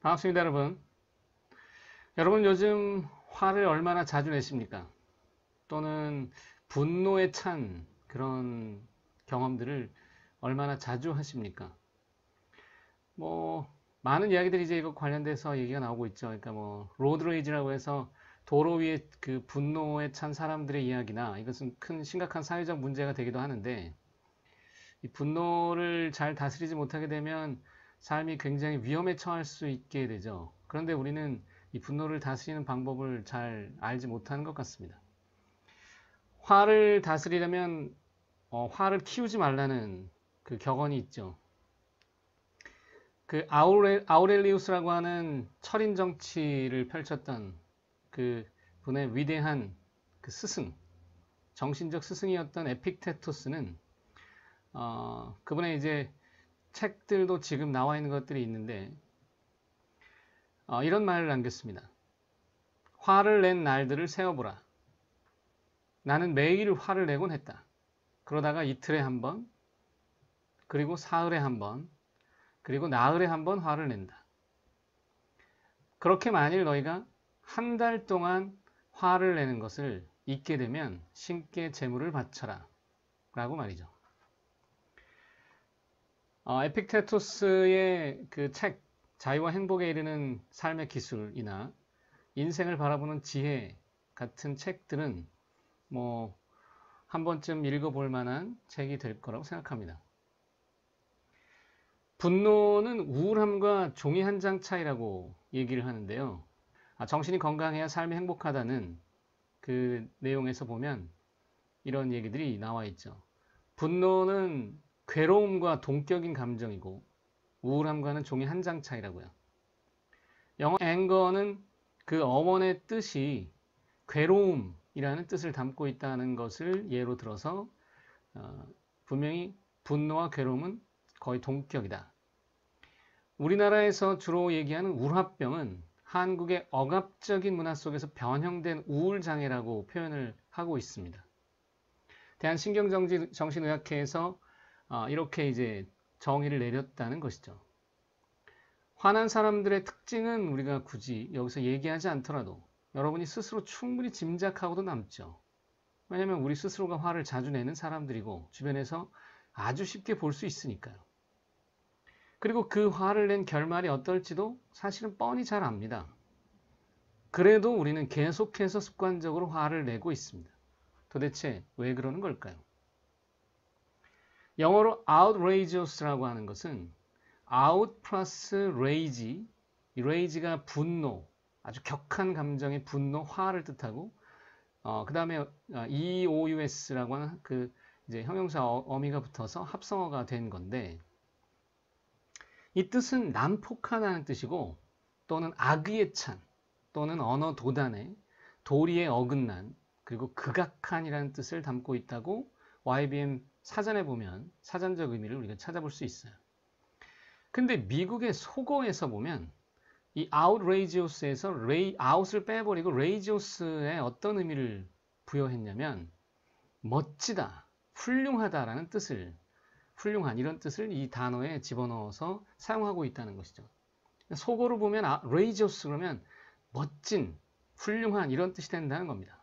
반갑습니다, 여러분. 여러분 요즘 화를 얼마나 자주 내십니까? 또는 분노에 찬 그런 경험들을 얼마나 자주 하십니까? 뭐 많은 이야기들이 이제 이거 관련돼서 얘기가 나오고 있죠. 그러니까 뭐 로드레이지라고 해서 도로 위에 그 분노에 찬 사람들의 이야기나 이것은 큰 심각한 사회적 문제가 되기도 하는데 이 분노를 잘 다스리지 못하게 되면 삶이 굉장히 위험에 처할 수 있게 되죠. 그런데 우리는 이 분노를 다스리는 방법을 잘 알지 못하는 것 같습니다. 화를 다스리려면 화를 키우지 말라는 그 격언이 있죠. 그 아우렐리우스라고 하는 철인 정치를 펼쳤던 그 분의 위대한 그 스승, 정신적 스승이었던 에픽테토스는 그분의 이제 책들도 지금 나와 있는 것들이 있는데 이런 말을 남겼습니다. 화를 낸 날들을 세어보라. 나는 매일 화를 내곤 했다. 그러다가 이틀에 한 번, 그리고 사흘에 한 번, 그리고 나흘에 한 번 화를 낸다. 그렇게 만일 너희가 한 달 동안 화를 내는 것을 잊게 되면 신께 제물을 바쳐라. 라고 말이죠. 에픽테토스의 그 책, 자유와 행복에 이르는 삶의 기술이나 인생을 바라보는 지혜 같은 책들은 뭐 한 번쯤 읽어볼 만한 책이 될 거라고 생각합니다. 분노는 우울함과 종이 한 장 차이라고 얘기를 하는데요. 정신이 건강해야 삶이 행복하다는 그 내용에서 보면 이런 얘기들이 나와 있죠. 분노는 괴로움과 동격인 감정이고 우울함과는 종이 한 장 차이라고요. 영어 anger는 그 어원의 뜻이 괴로움이라는 뜻을 담고 있다는 것을 예로 들어서 분명히 분노와 괴로움은 거의 동격이다. 우리나라에서 주로 얘기하는 우울합병은 한국의 억압적인 문화 속에서 변형된 우울장애라고 표현을 하고 있습니다. 대한신경정신의학회에서 이렇게 이제 정의를 내렸다는 것이죠. 화난 사람들의 특징은 우리가 굳이 여기서 얘기하지 않더라도 여러분이 스스로 충분히 짐작하고도 남죠. 왜냐하면 우리 스스로가 화를 자주 내는 사람들이고 주변에서 아주 쉽게 볼 수 있으니까요. 그리고 그 화를 낸 결말이 어떨지도 사실은 뻔히 잘 압니다. 그래도 우리는 계속해서 습관적으로 화를 내고 있습니다. 도대체 왜 그러는 걸까요? 영어로 outrageous라고 하는 것은 out 플러스 rage, 이 rage가 분노, 아주 격한 감정의 분노, 화를 뜻하고 그 다음에 eous라고 하는 그 이제 형용사 어미가 붙어서 합성어가 된 건데 이 뜻은 난폭하다는 뜻이고 또는 악의에 찬 또는 언어 도단에 도리에 어긋난 그리고 극악한이라는 뜻을 담고 있다고 YBM 사전에 보면 사전적 의미를 우리가 찾아볼 수 있어요. 근데 미국의 속어에서 보면 이 outrageous에서 out을 빼버리고 rageous에 어떤 의미를 부여했냐면 멋지다, 훌륭하다라는 뜻을 훌륭한 이런 뜻을 이 단어에 집어넣어서 사용하고 있다는 것이죠. 속어로 보면 rageous 그러면 멋진, 훌륭한 이런 뜻이 된다는 겁니다.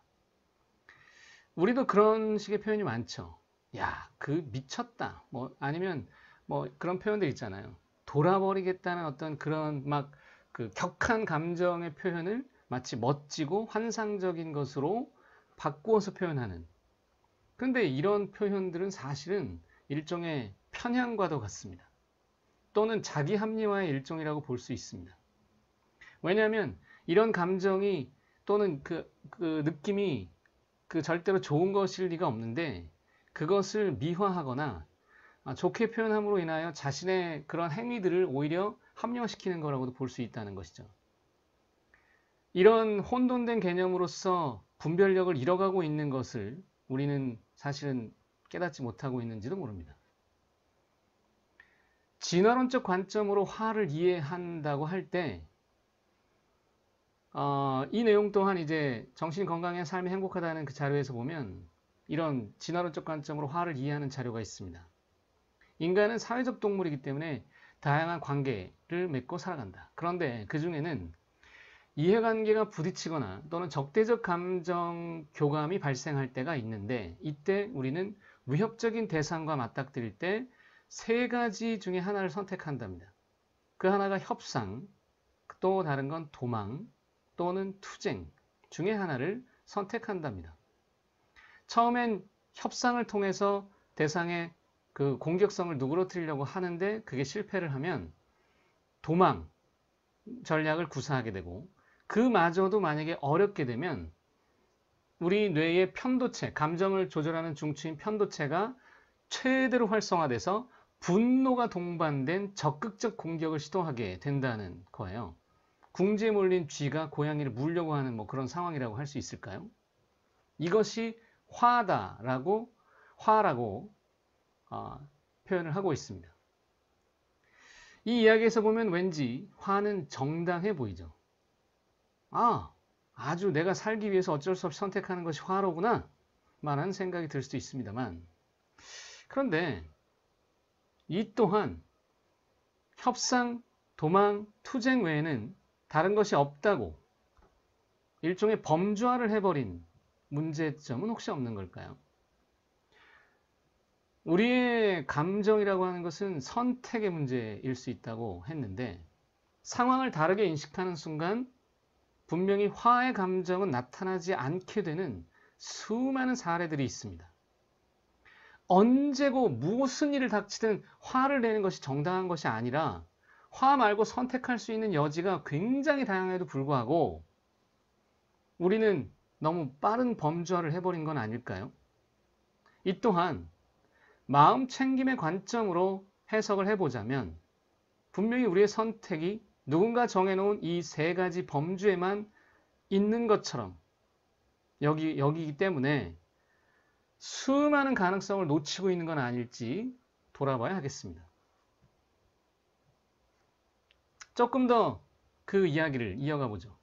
우리도 그런 식의 표현이 많죠. 야, 그 미쳤다. 뭐 아니면 뭐 그런 표현들 있잖아요. 돌아버리겠다는 어떤 그런 막 그 격한 감정의 표현을 마치 멋지고 환상적인 것으로 바꾸어서 표현하는. 그런데 이런 표현들은 사실은 일종의 편향과도 같습니다. 또는 자기 합리화의 일종이라고 볼 수 있습니다. 왜냐하면 이런 감정이 또는 그 느낌이 그 절대로 좋은 것일 리가 없는데 그것을 미화하거나 좋게 표현함으로 인하여 자신의 그런 행위들을 오히려 합리화시키는 거라고도 볼 수 있다는 것이죠. 이런 혼돈된 개념으로서 분별력을 잃어가고 있는 것을 우리는 사실은 깨닫지 못하고 있는지도 모릅니다. 진화론적 관점으로 화를 이해한다고 할 때, 이 내용 또한 이제 정신 건강해 삶이 행복하다는 그 자료에서 보면 이런 진화론적 관점으로 화를 이해하는 자료가 있습니다. 인간은 사회적 동물이기 때문에 다양한 관계를 맺고 살아간다. 그런데 그 중에는 이해관계가 부딪히거나 또는 적대적 감정 교감이 발생할 때가 있는데 이때 우리는 위협적인 대상과 맞닥뜨릴 때 세 가지 중에 하나를 선택한답니다. 그 하나가 협상, 또 다른 건 도망 또는 투쟁 중에 하나를 선택한답니다. 처음엔 협상을 통해서 대상의 그 공격성을 누그러뜨리려고 하는데 그게 실패를 하면 도망 전략을 구사하게 되고 그마저도 만약에 어렵게 되면 우리 뇌의 편도체, 감정을 조절하는 중추인 편도체가 최대로 활성화돼서 분노가 동반된 적극적 공격을 시도하게 된다는 거예요. 궁지에 몰린 쥐가 고양이를 물려고 하는 뭐 그런 상황이라고 할 수 있을까요? 이것이 화라고 표현을 하고 있습니다. 이 이야기에서 보면 왠지 화는 정당해 보이죠. 아주 내가 살기 위해서 어쩔 수 없이 선택하는 것이 화로구나 라는 생각이 들 수도 있습니다만 그런데 이 또한 협상, 도망, 투쟁 외에는 다른 것이 없다고 일종의 범주화를 해버린 문제점은 혹시 없는 걸까요? 우리의 감정이라고 하는 것은 선택의 문제일 수 있다고 했는데 상황을 다르게 인식하는 순간 분명히 화의 감정은 나타나지 않게 되는 수많은 사례들이 있습니다. 언제고 무슨 일을 닥치든 화를 내는 것이 정당한 것이 아니라 화 말고 선택할 수 있는 여지가 굉장히 다양해도 불구하고 우리는 너무 빠른 범주화를 해버린 건 아닐까요? 이 또한 마음 챙김의 관점으로 해석을 해보자면 분명히 우리의 선택이 누군가 정해놓은 이 세 가지 범주에만 있는 것처럼 여기기 때문에 수많은 가능성을 놓치고 있는 건 아닐지 돌아봐야 하겠습니다. 조금 더 그 이야기를 이어가 보죠.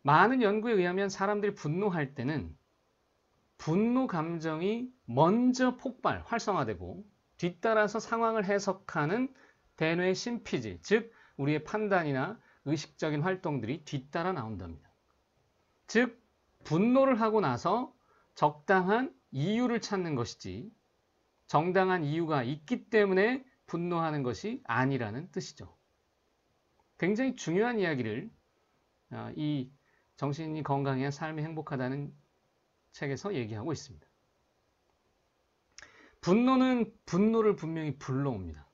많은 연구에 의하면 사람들이 분노할 때는 분노 감정이 먼저 활성화되고 뒤따라서 상황을 해석하는 대뇌의 심피질, 즉 우리의 판단이나 의식적인 활동들이 뒤따라 나온답니다. 즉 분노를 하고 나서 적당한 이유를 찾는 것이지 정당한 이유가 있기 때문에 분노하는 것이 아니라는 뜻이죠. 굉장히 중요한 이야기를 이 정신이 건강해야 삶이 행복하다는 책에서 얘기하고 있습니다. 분노는 분노를 분명히 불러옵니다.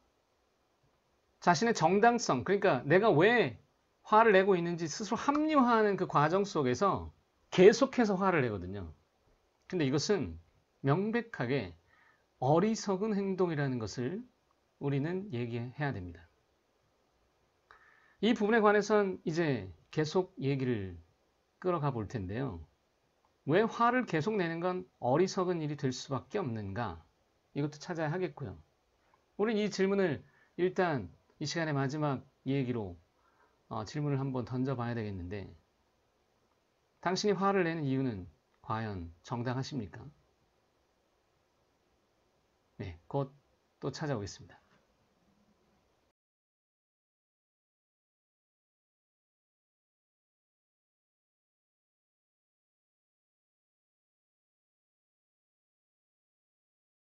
자신의 정당성, 그러니까 내가 왜 화를 내고 있는지 스스로 합리화하는 그 과정 속에서 계속해서 화를 내거든요. 근데 이것은 명백하게 어리석은 행동이라는 것을 우리는 얘기해야 됩니다. 이 부분에 관해서는 이제 계속 얘기를 끌어가 볼 텐데요. 왜 화를 계속 내는 건 어리석은 일이 될 수밖에 없는가? 이것도 찾아야 하겠고요. 우리는 이 질문을 일단 이 시간의 마지막 얘기로 질문을 한번 던져봐야 되겠는데 당신이 화를 내는 이유는 과연 정당하십니까? 네, 곧 또 찾아오겠습니다.